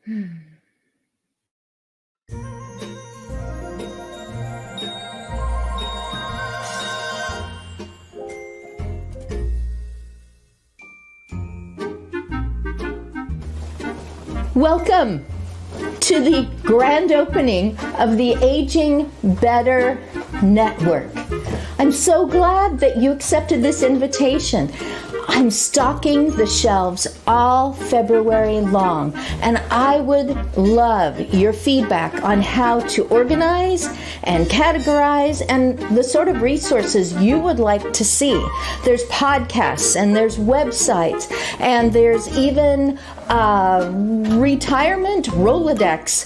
Welcome to the grand opening of the Aging Better Network. I'm so glad that you accepted this invitation. I'm stocking the shelves all February long, and I would love your feedback on how to organize and categorize and the sort of resources you would like to see. There's podcasts, and there's websites, and there's even retirement Rolodex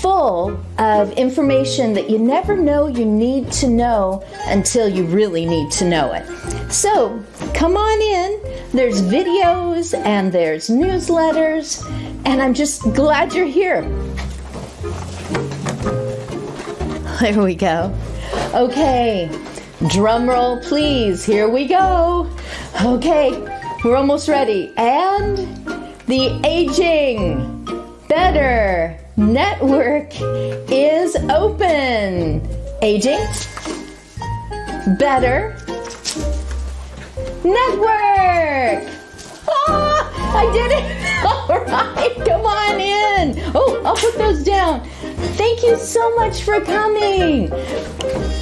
full of information that you never know you need to know until you really need to know it. So come on in. There's videos and there's newsletters, and I'm just glad you're here. There we go. Okay, drum roll please. Here we go. Okay, we're almost ready. And the Aging Better Network is open. Aging Better Network. Ah, I did it. All right, come on in. Oh, I'll put those down. Thank you so much for coming.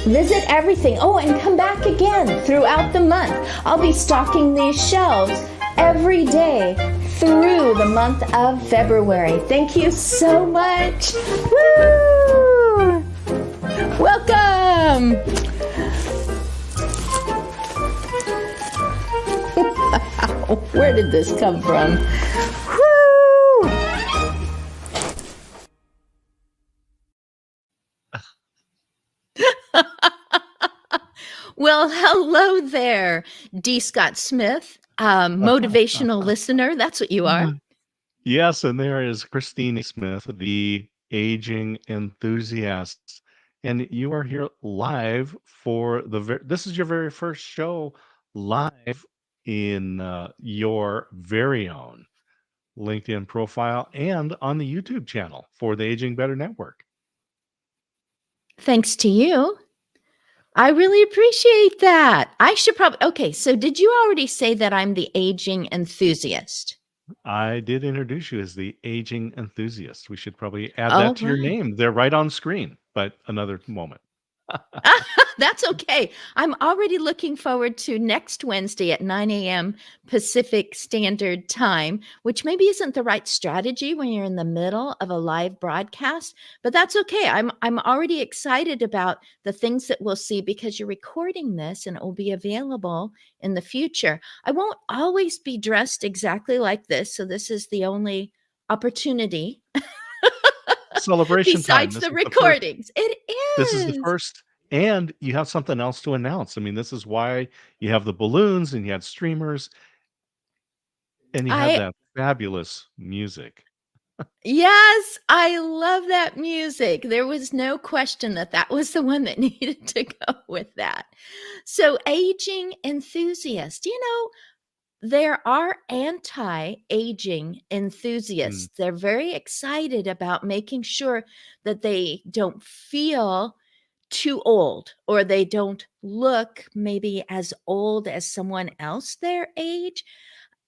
Visit everything. Oh, and come back again throughout the month. I'll be stocking these shelves every day through the month of February. Thank you so much. Woo! Welcome. Wow, where did this come from? Woo! Well, hello there, D. Scott Smith, motivational listener. That's what you are. Yes, and there is Christine Smith, the aging enthusiast. And you are here live for this is your very first show live in your very own LinkedIn profile and on the YouTube channel for the Aging Better Network. Thanks to you. I really appreciate that. I should probably, okay, so did you already say that I'm the aging enthusiast? I did introduce you as the aging enthusiast. We should probably add that to your name. They're right on screen, but another moment. That's okay. I'm already looking forward to next Wednesday at 9 a.m. Pacific Standard Time, which maybe isn't the right strategy when you're in the middle of a live broadcast, but that's okay. I'm already excited about the things that we'll see because you're recording this and it will be available in the future. I won't always be dressed exactly like this, so this is the only opportunity. Celebration besides time. the recordings. It This is. is the first, and you have something else to announce. I mean, this is why you have the balloons and you had streamers, and you have that fabulous music. Yes, I love that music. There was no question that that was the one that needed to go with that. So, aging enthusiast, there are anti-aging enthusiasts. They're very excited about making sure that they don't feel too old or they don't look maybe as old as someone else their age.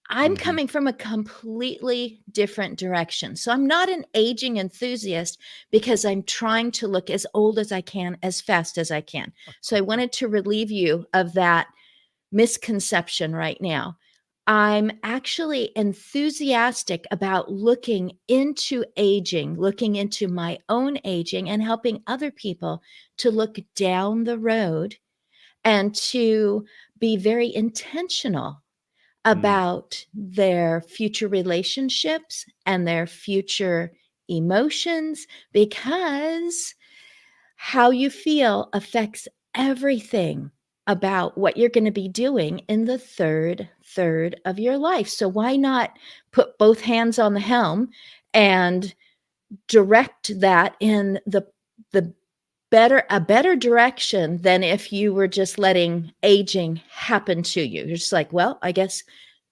I'm coming from a completely different direction. So I'm not an aging enthusiast because I'm trying to look as old as I can, as fast as I can. So I wanted to relieve you of that misconception right now. I'm actually enthusiastic about looking into aging, looking into my own aging and helping other people to look down the road and to be very intentional about their future relationships and their future emotions, because how you feel affects everything about what you're going to be doing in the third of your life. So why not put both hands on the helm and direct that in the better direction than if you were just letting aging happen to you. You're just like, well, I guess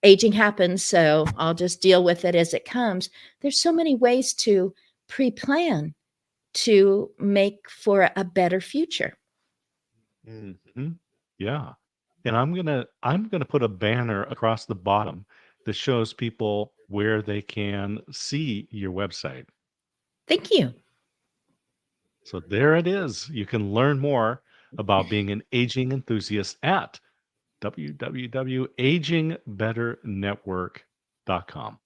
aging happens, so I'll just deal with it as it comes. There's so many ways to pre-plan to make for a better future. Mhm. Yeah. And I'm gonna put a banner across the bottom that shows people where they can see your website. Thank you. So there it is. You can learn more about being an aging enthusiast at www.agingbetternetwork.com.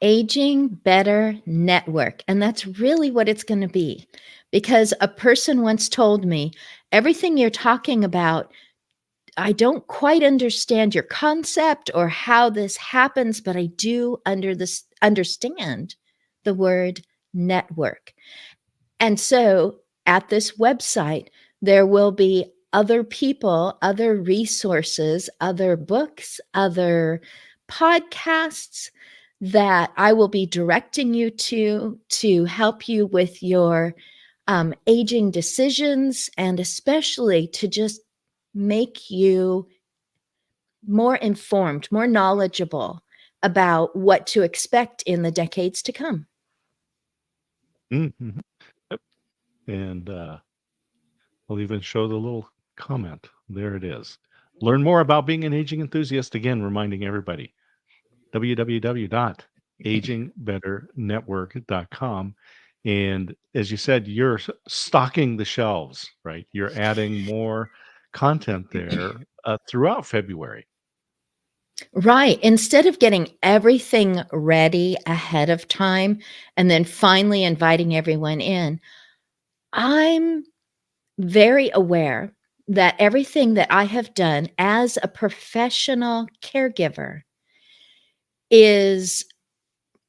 Aging Better Network. And that's really what it's going to be. Because a person once told me, everything you're talking about, I don't quite understand your concept or how this happens, but I do understand the word network. And so at this website, there will be other people, other resources, other books, other podcasts that I will be directing you to help you with your aging decisions, and especially to just make you more informed, more knowledgeable about what to expect in the decades to come. Mhm. Yep. And I'll even show the little comment. There it is. Learn more about being an aging enthusiast. Again, reminding everybody www.agingbetternetwork.com. And as you said, you're stocking the shelves, right? You're adding more content there throughout February. Right. Instead of getting everything ready ahead of time and then finally inviting everyone in, I'm very aware that everything that I have done as a professional caregiver is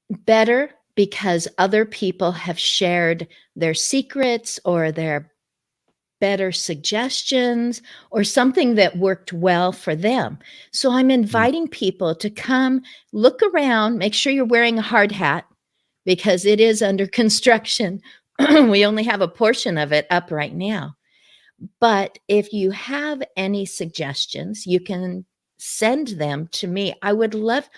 better because other people have shared their secrets or their better suggestions or something that worked well for them. So I'm Mm. inviting people to come look around, make sure you're wearing a hard hat because it is under construction. We only have a portion of it up right now. But if you have any suggestions, you can send them to me. I would love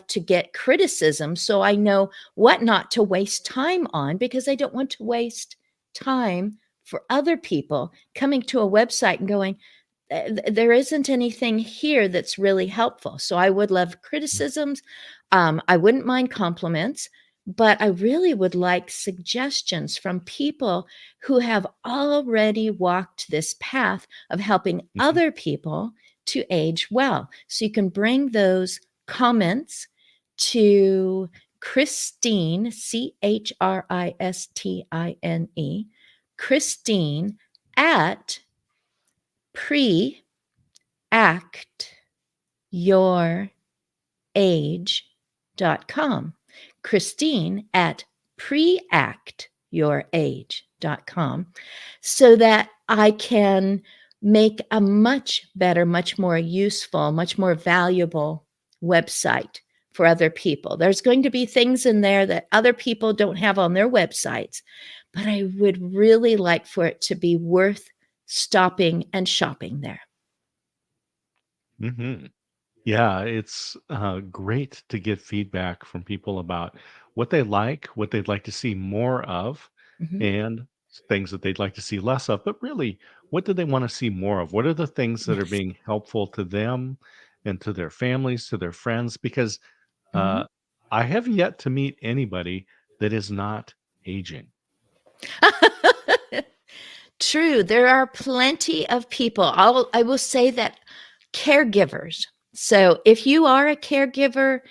to get criticism so I know what not to waste time on, because I don't want to waste time for other people coming to a website and going, there isn't anything here that's really helpful. So I would love criticisms. I wouldn't mind compliments, but I really would like suggestions from people who have already walked this path of helping Mhm. other people to age well. So you can bring those comments to Christine, Christine, Christine at preactyourage.com. Christine at preactyourage.com, so that I can make a much better, much more useful, much more valuable website for other people. There's going to be things in there that other people don't have on their websites, but I would really like for it to be worth stopping and shopping there. Mhm. Yeah, it's great to get feedback from people about what they like, what they'd like to see more of, Mhm. and things that they'd like to see less of. But really, what do they want to see more of? What are the things that are Yes. being helpful to them and to their families, to their friends? Because Mhm. uh, I have yet to meet anybody that is not aging. True. There are plenty of people. I will say that caregivers. So if you are a caregiver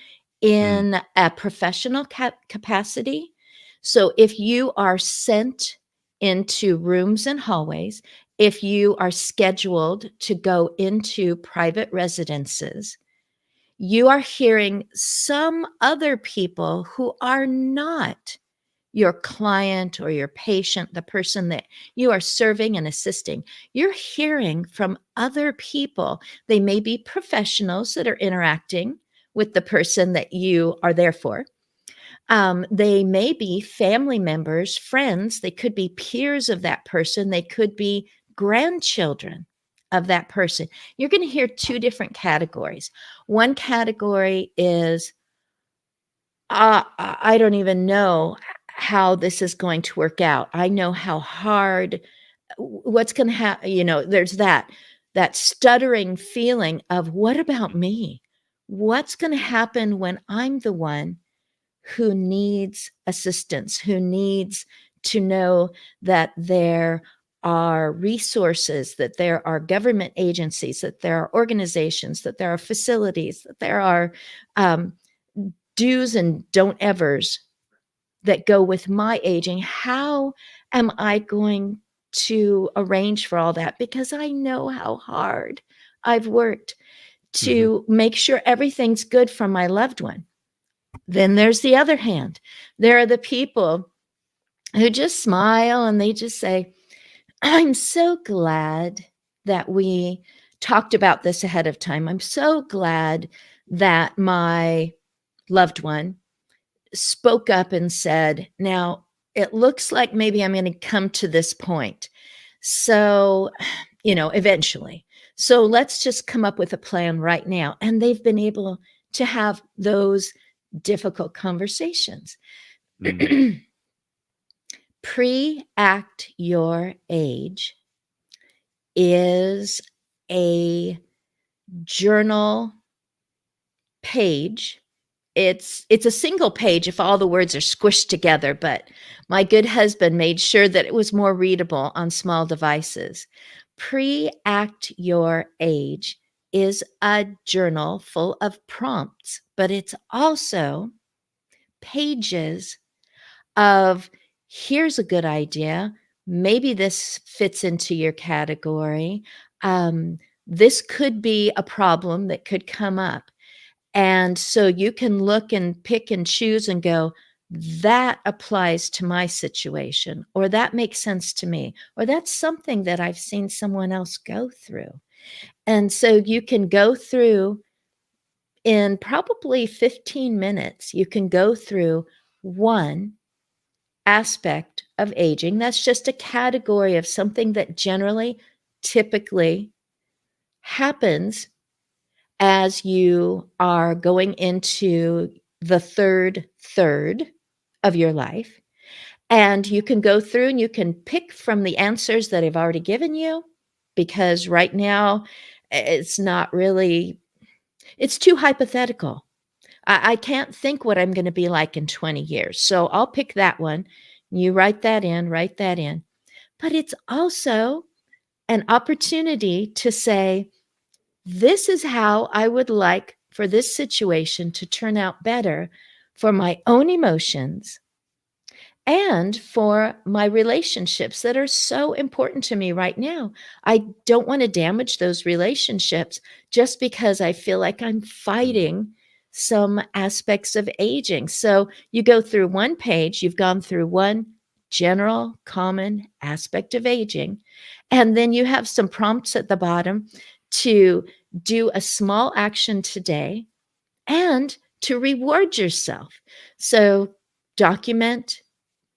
Mm, in a professional capacity, so if you are sent into rooms and hallways, if you are scheduled to go into private residences, you are hearing some other people who are not your client or your patient, the person that you are serving and assisting. You're hearing from other people. They may be professionals that are interacting with the person that you are there for. They may be family members, friends. They could be peers of that person. They could be grandchildren of that person. You're going to hear two different categories. One category is, I don't even know how this is going to work out. I know how hard, what's going to happen. There's that stuttering feeling of, what about me? What's going to happen when I'm the one who needs assistance, who needs to know that there are resources, that there are government agencies, that there are organizations, that there are facilities, that there are do's and don't evers that go with my aging. How am I going to arrange for all that? Because I know how hard I've worked Mhm. to make sure everything's good for my loved one. Then there's the other hand. There are the people who just smile and they just say, I'm so glad that we talked about this ahead of time. I'm so glad that my loved one spoke up and said, now it looks like maybe I'm going to come to this point. So, eventually. So let's just come up with a plan right now. And they've been able to have those difficult conversations. Mm. Pre-act your age is a journal page. It's a single page if all the words are squished together, but my good husband made sure that it was more readable on small devices. Pre-act your age is a journal full of prompts, but it's also pages of, here's a good idea. Maybe this fits into your category. This could be a problem that could come up. And so you can look and pick and choose and go, that applies to my situation, or that makes sense to me, or that's something that I've seen someone else go through. And so you can go through, in probably 15 minutes, you can go through one aspect of aging. That's just a category of something that generally, typically happens as you are going into the third of your life. And you can go through and you can pick from the answers that I've already given you, because right now it's not really, it's too hypothetical. I can't think what I'm going to be like in 20 years. So I'll pick that one. You write that in, write that in. But it's also an opportunity to say, this is how I would like for this situation to turn out better for my own emotions and for my relationships that are so important to me right now. I don't want to damage those relationships just because I feel like I'm Mm. fighting some aspects of aging. So you go through one page, you've gone through one general common aspect of aging, and then you have some prompts at the bottom to do a small action today and to reward yourself. So document,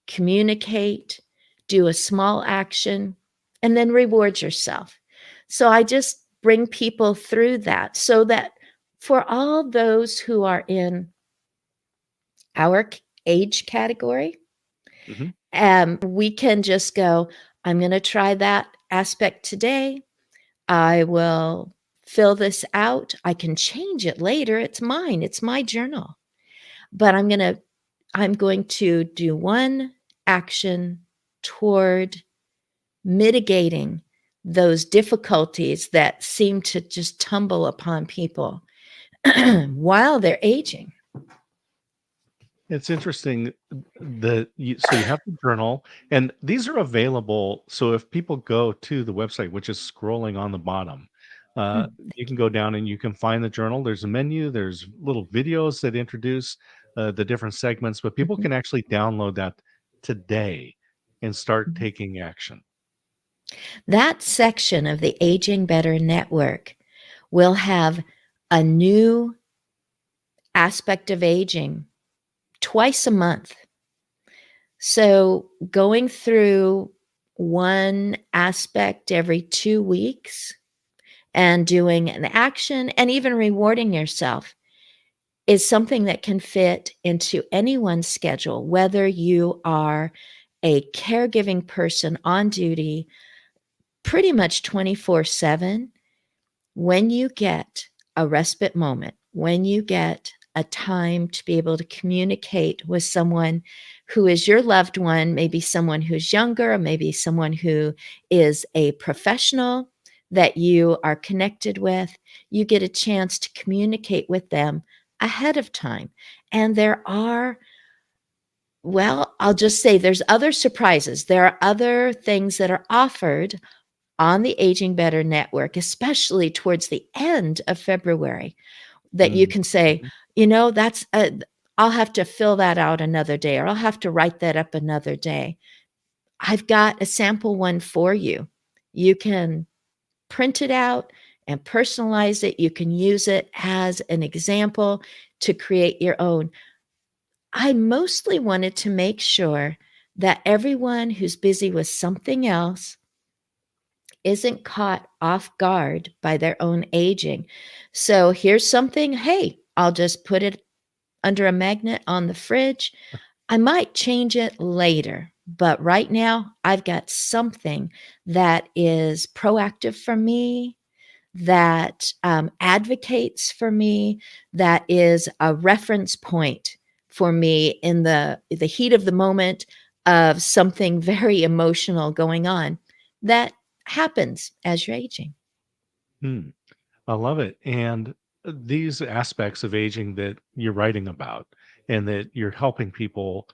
communicate, do a small action, and then reward yourself. So I just bring people through that so that for all those who are in our age category, Mhm. we can just go, I'm going to try that aspect today. I will fill this out. I can change it later. It's mine. It's my journal. But I'm going to do one action toward mitigating those difficulties that seem to just tumble upon people while they're aging. It's interesting that so you have the journal, and these are available. So if people go to the website, which is scrolling on the bottom, uh, Mm, you can go down and you can find the journal. There's a menu, there's little videos that introduce the different segments, but people mhm, can actually download that today and start mhm. taking action. That section of the Aging Better Network will have a new aspect of aging twice a month. So going through one aspect every 2 weeks and doing an action and even rewarding yourself is something that can fit into anyone's schedule, whether you are a caregiving person on duty pretty much 24/7. When you get a respite moment, when you get a time to be able to communicate with someone who is your loved one, maybe someone who's younger, maybe someone who is a professional that you are connected with, you get a chance to communicate with them ahead of time. And there are, well, I'll just say there's other surprises. There are other things that are offered on the Aging Better Network, especially towards the end of February, that you Mm. can say, Mhm. that's I'll have to fill that out another day, or I'll have to write that up another day. I've got a sample one for you. You can print it out and personalize it. You can use it as an example to create your own. I mostly wanted to make sure that everyone who's busy with something else isn't caught off guard by their own aging. So here's something, hey, I'll just put it under a magnet on the fridge. I might change it later, but right now I've got something that is proactive for me, that advocates for me, that is a reference point for me in the heat of the moment of something very emotional going on that happens as you're aging. Mm. I love it. And these aspects of aging that you're writing about and that you're helping people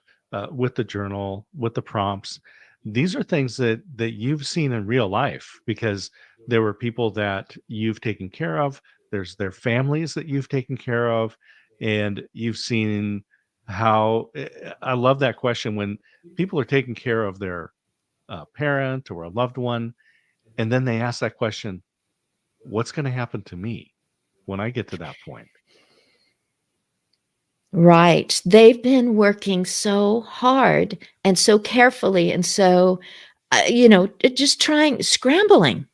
with the journal, with the prompts, these are things that you've seen in real life because there were people that you've taken care of. There's their families that you've taken care of, and you've seen how I love that question when people are taking care of their parent or a loved one, and then they ask that question, what's going to happen to me when I get to that point? Right. They've been working so hard and so carefully and so, just scrambling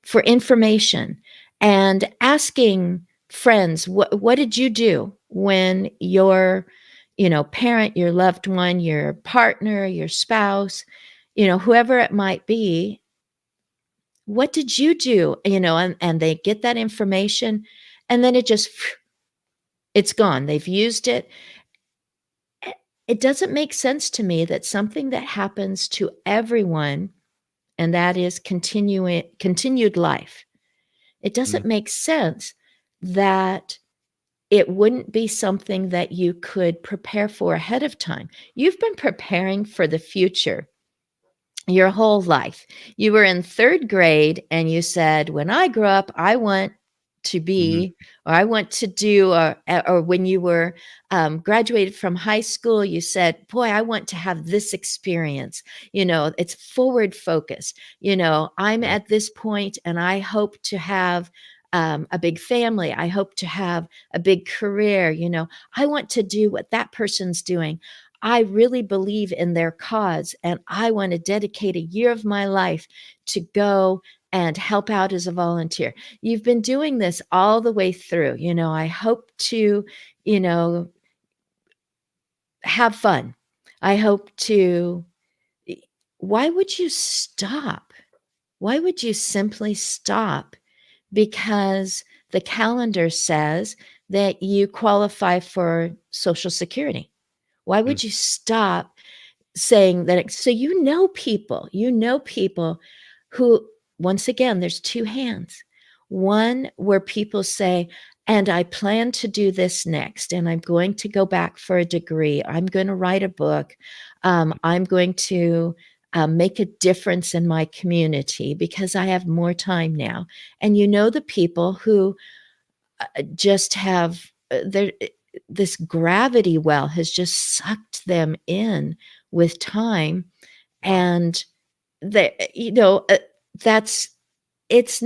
for information and asking friends, what did you do when your, parent, your loved one, your partner, your spouse, whoever it might be, what did you do? And they get that information and then it's gone. They've used it. It doesn't make sense to me that something that happens to everyone, and that is continued life. It Mm, doesn't make sense that it wouldn't be something that you could prepare for ahead of time. You've been preparing for the future your whole life. You were in 3rd grade and you said, "When I grow up, I want to mhm, be, or I want to do," or when you were graduated from high school, you said, "Boy, I want to have this experience." It's forward focus. I'm right. at this point and I hope to have a big family. I hope to have a big career. I want to do what that person's doing. I really believe in their cause, and I want to dedicate a year of my life to go and help out as a volunteer. You've been doing this all the way through. I hope to, you know, have fun. I hope to. Why would you stop? Why would you simply stop because the calendar says that you qualify for Social Security? Why Mm, would you stop saying that? So you know people who, once again, there's two hands. One where people say, and I plan to do this next, and I'm going to go back for a degree. I'm going to write a book. I'm going to make a difference in my community because I have more time now. And the people who just have this gravity well has just sucked them in with time, and they that's it's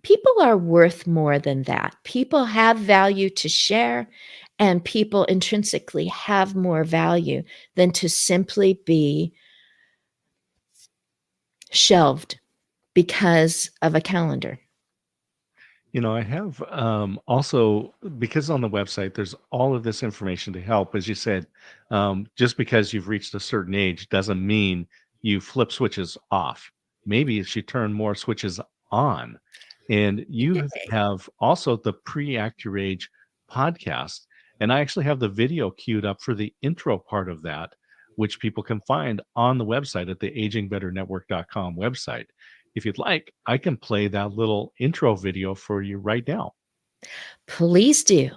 people are worth more than that. People have value to share, and people intrinsically have more value than to simply be shelved because of a calendar. I have also, because on the website there's all of this information to help. As you said, just because you've reached a certain age doesn't mean you flip switches off. Maybe it should turn more switches on. And you have also the Pre-Act Your Age podcast. And I actually have the video queued up for the intro part of that, which people can find on the website at the agingbetternetwork.com website. If you'd like, I can play that little intro video for you right now. Please do.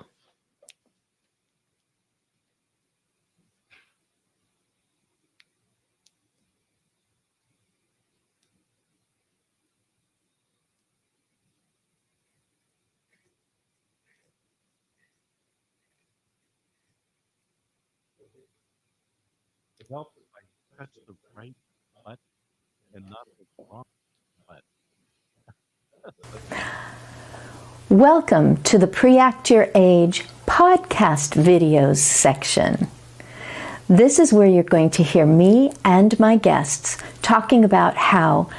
It helps if I press the right button and not the wrong button. Welcome to the Pre-Act Your Age podcast videos section. This is where you're going to hear me and my guests talking about how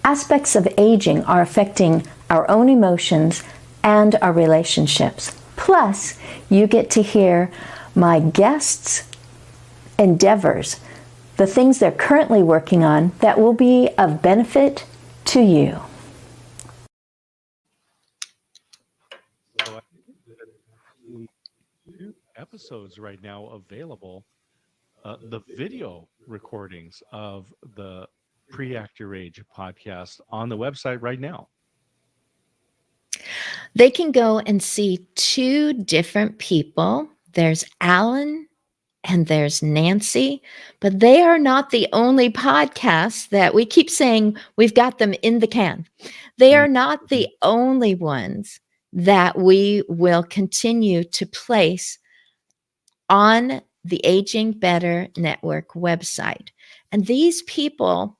aspects of aging are affecting our own emotions and our relationships. Plus, you get to hear my guests' endeavors, the things they're currently working on that will be of benefit to you. So I think that two episodes right now available. The video recordings of the Pre-Act Your Age podcast on the website right now. They can go and see two different people. There's Alan and there's Nancy, but they are not the only podcasts that we keep saying we've got them in the can. They are not the only ones that we will continue to place on the Aging Better Network website. And these people,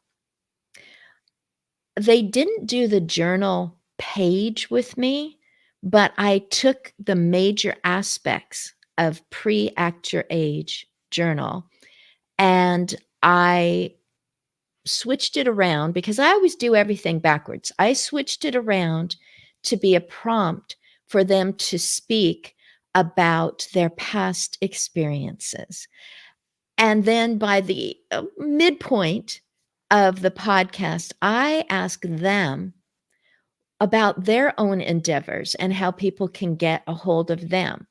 they didn't do the journal page with me, but I took the major aspects of Pre-Act Your Age journal and I switched it around because I always do everything backwards. I switched it around to be a prompt for them to speak about their past experiences. And then by the midpoint of the podcast, I ask them about their own endeavors and how people can get a hold of them.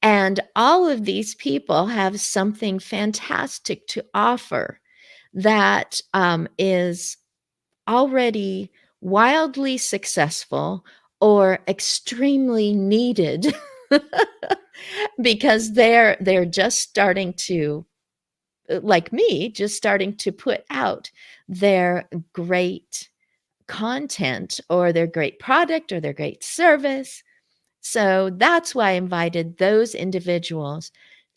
And all of these people have something fantastic to offer that is already wildly successful or extremely needed because they're just starting to, like me, just starting to put out their great content or their great product or their great service. So that's why I invited those individuals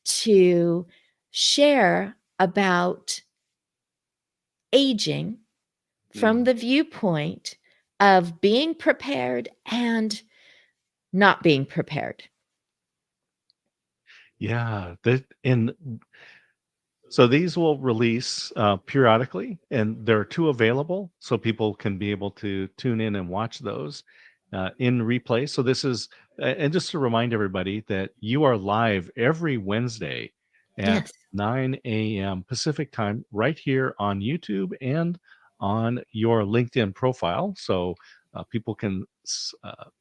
to share about aging from the viewpoint of being prepared and not being prepared. Yeah, so these will release periodically, and there are two available, so people can be able to tune in and watch those in replay. So this is, and just to remind everybody that you are live every Wednesday at Yes. 9 a.m. Pacific time, right here on YouTube and on your LinkedIn profile. So people can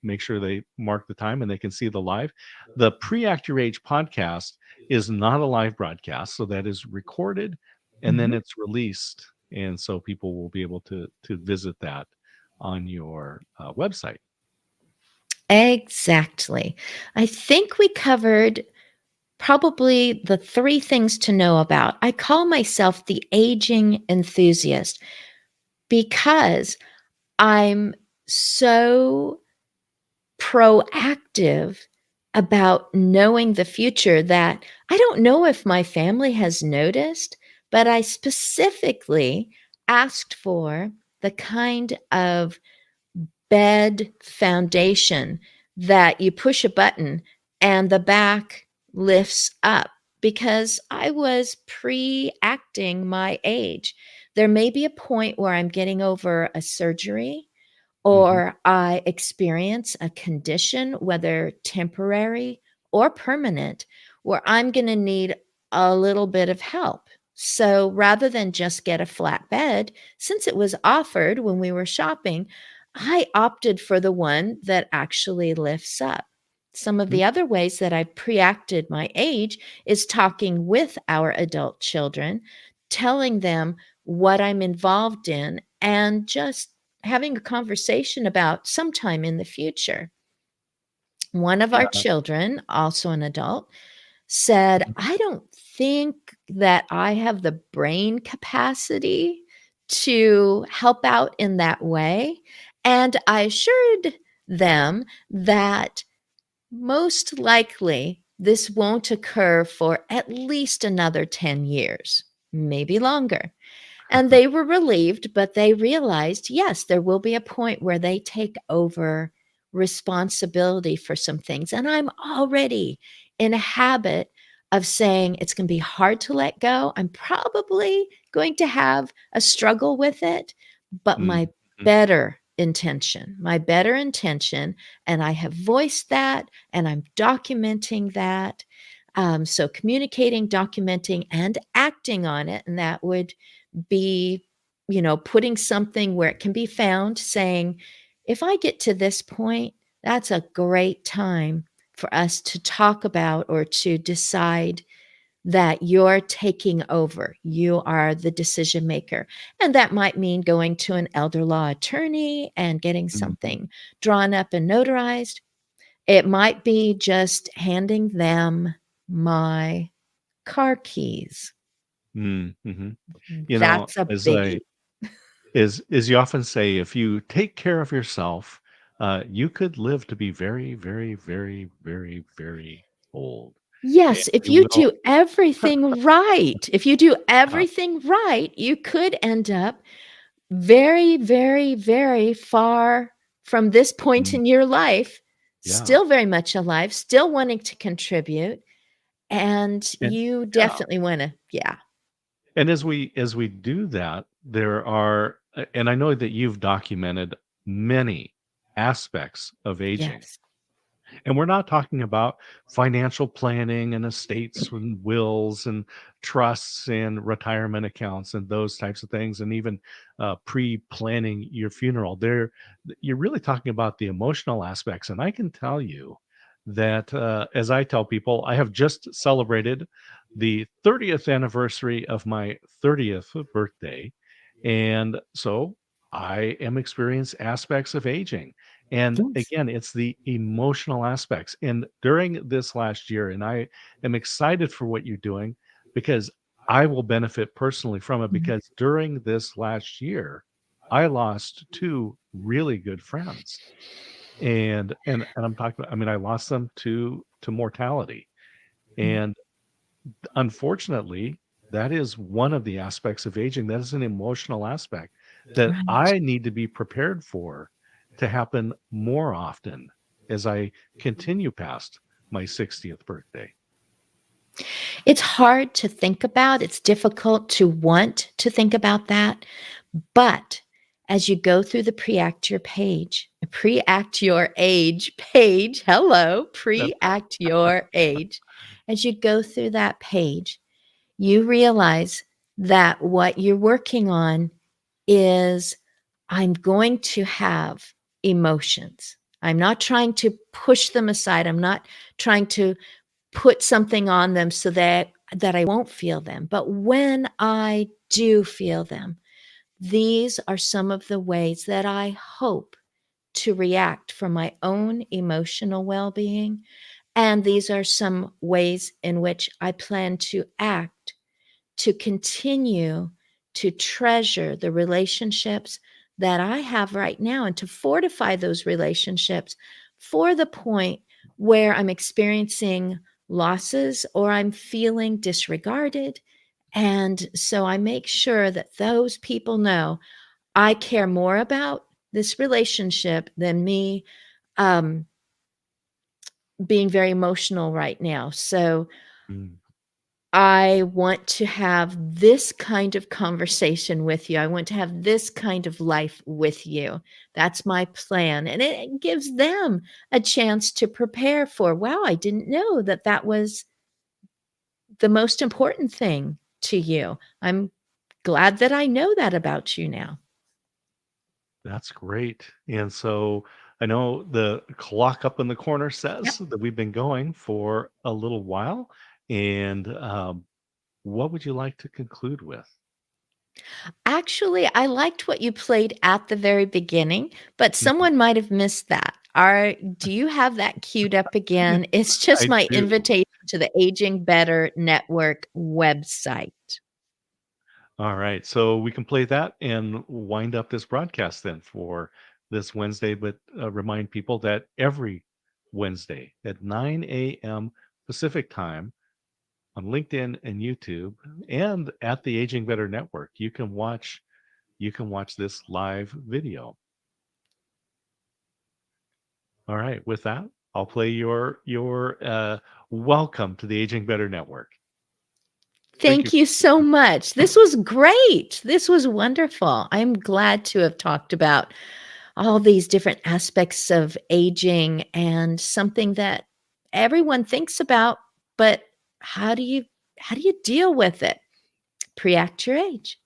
make sure they mark the time and they can see the live. The Pre-Act Your Age podcast is not a live broadcast, so that is recorded and then it's released, and so people will be able to visit that on your website. Exactly. I think we covered probably the three things to know about. I call myself the aging enthusiast because I'm so proactive about knowing the future that I don't know if my family has noticed, but I specifically asked for the kind of bed foundation that you push a button and the back lifts up because I was pre-acting my age. There may be a point where I'm getting over a surgery Mhm. or I experience a condition, whether temporary or permanent, where I'm going to need a little bit of help. So rather than just get a flat bed, since it was offered when we were shopping, I opted for the one that actually lifts up. Some of Mm, the other ways that I preacted my age is talking with our adult children, telling them what I'm involved in, and just having a conversation about sometime in the future. One of our yeah. children, also an adult, said, Mhm. I don't think that I have the brain capacity to help out in that way. And I assured them that most likely this won't occur for at least another 10 years, maybe longer. And they were relieved, but they realized, yes, there will be a point where they take over responsibility for some things. And I'm already in a habit of saying it's going to be hard to let go. I'm probably going to have a struggle with it, but Mm, mhm. my better intention, and I have voiced that and I'm documenting that. So communicating, documenting, and acting on it. And that would be, putting something where it can be found, saying, if I get to this point, that's a great time for us to talk about or to decide that you're taking over. You are the decision maker. And that might mean going to an elder law attorney and getting Mhm. something drawn up and notarized. It might be just handing them my car keys. Mm, mhm. You know, That's a as biggie. I as you often say, if you take care of yourself, you could live to be very, very, very, very, very old. And Yes, if you you will. do everything right, if you do uh, everything right, you could end up very, very, very far from this point mm, in your life, yeah. still very much alive, still wanting to contribute, and And you yeah. definitely wanna, yeah, And as we do that, there are and I know that you've documented many aspects of aging. yes. And we're not talking about financial planning and estates and wills and trusts and retirement accounts and those types of things, and even pre-planning your funeral. You're really talking about the emotional aspects. And I can tell you that, as I tell people, I have just celebrated the 30th anniversary of my 30th birthday, and so I am experiencing aspects of aging. And Yes. again, it's the emotional aspects. And during this last year, and I am excited for what you're doing because I will benefit personally from it, Mhm. because during this last year, I lost two really good friends. And I'm talking about, I mean, I lost them to mortality. Mm. And unfortunately, that is one of the aspects of aging. That is an emotional aspect that Right. I need to be prepared for to happen more often as I continue past my 60th birthday. It's hard to think about, it's difficult to want to think about that, but as you go through the pre-act your age page, hello, That's pre-act your age. As you go through that page, you realize that what you're working on is, I'm going to have emotions. I'm not trying to push them aside. I'm not trying to put something on them so that I won't feel them. But when I do feel them, these are some of the ways that I hope to react for my own emotional well-being, and these are some ways in which I plan to act to continue to treasure the relationships that I have right now and to fortify those relationships for the point where I'm experiencing losses or I'm feeling disregarded. And so I make sure that those people know I care more about this relationship than me um, being very emotional right now. So Mm. I want to have this kind of conversation with you. I want to have this kind of life with you. That's my plan. And it gives them a chance to prepare for, wow, I didn't know that that was the most important thing to you. I'm glad that I know that about you now. That's great. And so I know the clock up in the corner Yep. says that we've been going for a little while. And what would you like to conclude with? Actually, I liked what you played at the very beginning, but Mhm. someone might have missed that. Do you have that queued up again? It's just I my do. invitation to the Aging Better Network website. All right. So we can play that and wind up this broadcast then for this Wednesday. But remind people that every Wednesday at 9 a.m. Pacific time on LinkedIn and YouTube and at the Aging Better Network, you can watch this live video. All right. With that, I'll play your welcome to the Aging Better Network. Thank you. Thank you so much. This was great. This was wonderful. I'm glad to have talked about all these different aspects of aging and something that everyone thinks about, but how do you deal with it? Pre-act your age.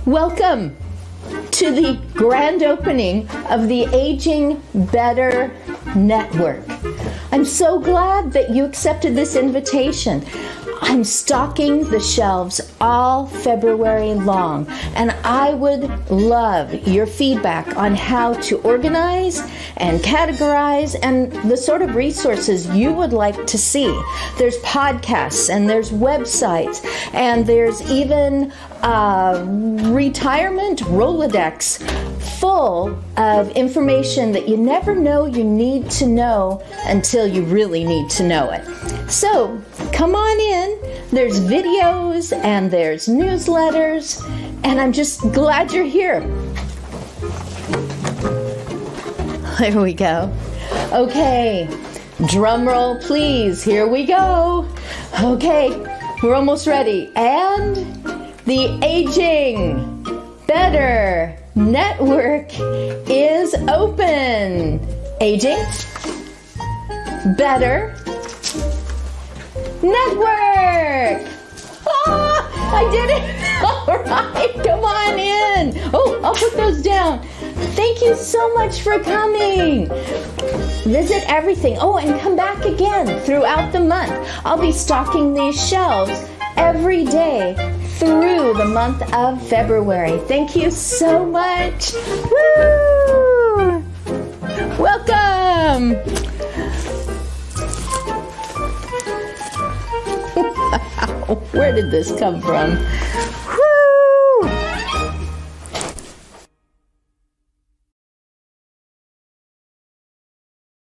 Welcome to the grand opening of the Aging Better Network. I'm so glad that you accepted this invitation. I'm stocking the shelves all February long, and I would love your feedback on how to organize and categorize and the sort of resources you would like to see. There's podcasts and there's websites and there's even retirement Rolodex full of information that you never know you need to know until you really need to know it. So come on in. There's videos and there's newsletters, and I'm just glad you're here. There we go. Okay, drum roll please. Here we go. Okay, we're almost ready. And the Aging Better Network is open. Aging Better Network. I did it. All right, come on in. Oh, I'll put those down. Thank you so much for coming. Visit everything. Oh, and come back again throughout the month. I'll be stocking these shelves every day through the month of February. Thank you so much. Woo! Welcome. Wow, where did this come from?